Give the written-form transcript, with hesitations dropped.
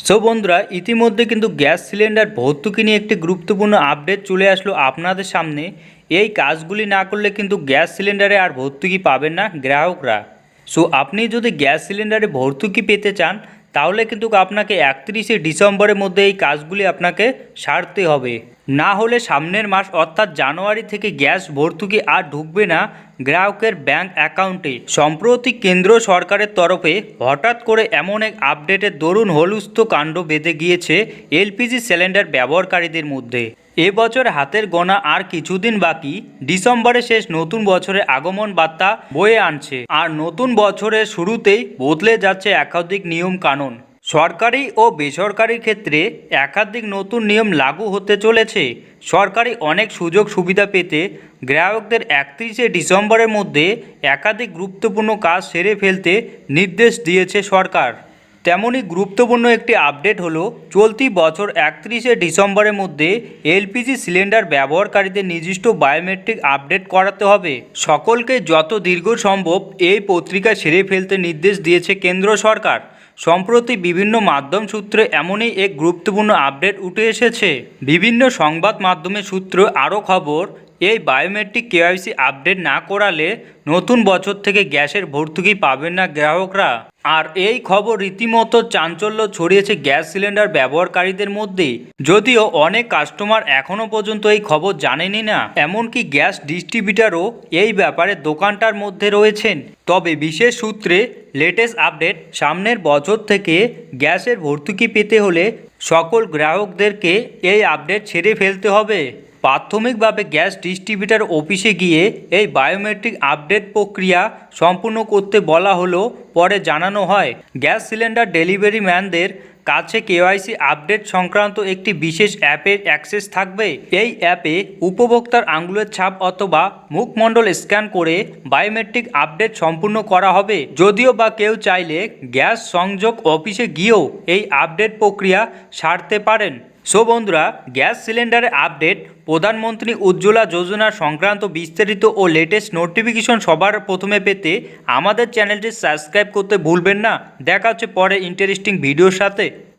So বন্ধুরা, ইতিমধ্যে কিন্তু গ্যাস সিলিন্ডার ভর্তুকি নিয়ে একটি গুরুত্বপূর্ণ আপডেট চলে আসলো আপনাদের সামনে। এই কাজগুলি না করলে কিন্তু গ্যাস সিলিন্ডারে আর ভর্তুকি পাবেন না গ্রাহকরা। সো আপনি যদি গ্যাস সিলিন্ডারে ভর্তুকি পেতে চান তাহলে কিন্তু আপনাকে 31শে ডিসেম্বরের মধ্যে এই কাজগুলি আপনাকে সারতে হবে। না হলে সামনের মাস অর্থাৎ জানুয়ারি থেকে গ্যাস ভর্তুকি আর ঢুকবে না গ্রাহকের ব্যাংক অ্যাকাউন্টে। সম্প্রতি কেন্দ্র সরকারের তরফে হঠাৎ করে এমন এক আপডেটের দরুন হলুস্থ কাণ্ড বেঁধে গিয়েছে এলপিজি সিলিন্ডার ব্যবহারকারীদের মধ্যে। এবছর হাতের গোনা আর কিছুদিন বাকি, ডিসেম্বরে শেষ নতুন বছরের আগমন বার্তা বয়ে আনছে। আর নতুন বছরের শুরুতেই বদলে যাচ্ছে একাধিক নিয়ম কানুন। সরকারি ও বেসরকারি ক্ষেত্রে একাধিক নতুন নিয়ম লাগু হতে চলেছে। সরকারি অনেক সুযোগ সুবিধা পেতে গ্রাহকদের 31শে ডিসেম্বরের মধ্যে একাধিক গুরুত্বপূর্ণ কাজ সেরে ফেলতে নির্দেশ দিয়েছে সরকার। তেমনই গুরুত্বপূর্ণ একটি আপডেট হলো, চলতি বছর 31শে ডিসেম্বরের মধ্যে এলপিজি সিলিন্ডার ব্যবহারকারীদের নিজস্ব বায়োমেট্রিক আপডেট করাতে হবে। সকলকে যত দীর্ঘ সম্ভব এই পত্রিকা সেরে ফেলতে নির্দেশ দিয়েছে কেন্দ্র সরকার। সম্প্রতি বিভিন্ন মাধ্যম সূত্রে এমনই এক গুরুত্বপূর্ণ আপডেট উঠে এসেছে। বিভিন্ন সংবাদ মাধ্যমের সূত্র আরও খবর, এই বায়োমেট্রিক কেওয়াইসি আপডেট না করালে নতুন বছর থেকে গ্যাসের ভর্তুকি পাবেন না গ্রাহকরা। আর এই খবর রীতিমতো চাঞ্চল্য ছড়িয়েছে গ্যাস সিলিন্ডার ব্যবহারকারীদের মধ্যে। যদিও অনেক কাস্টমার এখনও পর্যন্ত এই খবর জানেনই না, এমনকি গ্যাস ডিস্ট্রিবিউটারও এই ব্যাপারে দোকানটার মধ্যে রয়েছেন। তবে বিশেষ সূত্রে লেটেস্ট আপডেট, সামনের বছর থেকে গ্যাসের ভর্তুকি পেতে হলে সকল গ্রাহকদেরকে এই আপডেট ছেড়ে ফেলতে হবে। প্রাথমিকভাবে গ্যাস ডিস্ট্রিবিউটার অফিসে গিয়ে এই বায়োমেট্রিক আপডেট প্রক্রিয়া সম্পূর্ণ করতে বলা হলো। পরে জানানো হয় গ্যাস সিলিন্ডার ডেলিভারি ম্যানদের কাছে কেওয়াইসি আপডেট সংক্রান্ত একটি বিশেষ অ্যাপের অ্যাক্সেস থাকবে। এই অ্যাপে উপভোক্তার আঙুলের ছাপ অথবা মুখমণ্ডল স্ক্যান করে বায়োমেট্রিক আপডেট সম্পূর্ণ করা হবে। যদিও বা কেউ চাইলে গ্যাস সংযোগ অফিসে গিয়েও এই আপডেট প্রক্রিয়া সারতে পারেন। সো বন্ধুরা, গ্যাস সিলিন্ডারের আপডেট, প্রধানমন্ত্রী উজ্জ্বলা যোজনা সংক্রান্ত বিস্তারিত ও লেটেস্ট নোটিফিকেশন সবার প্রথমে পেতে আমাদের চ্যানেলটি সাবস্ক্রাইব করতে ভুলবেন না। দেখা হচ্ছে পরে ইন্টারেস্টিং ভিডিওর সাথে।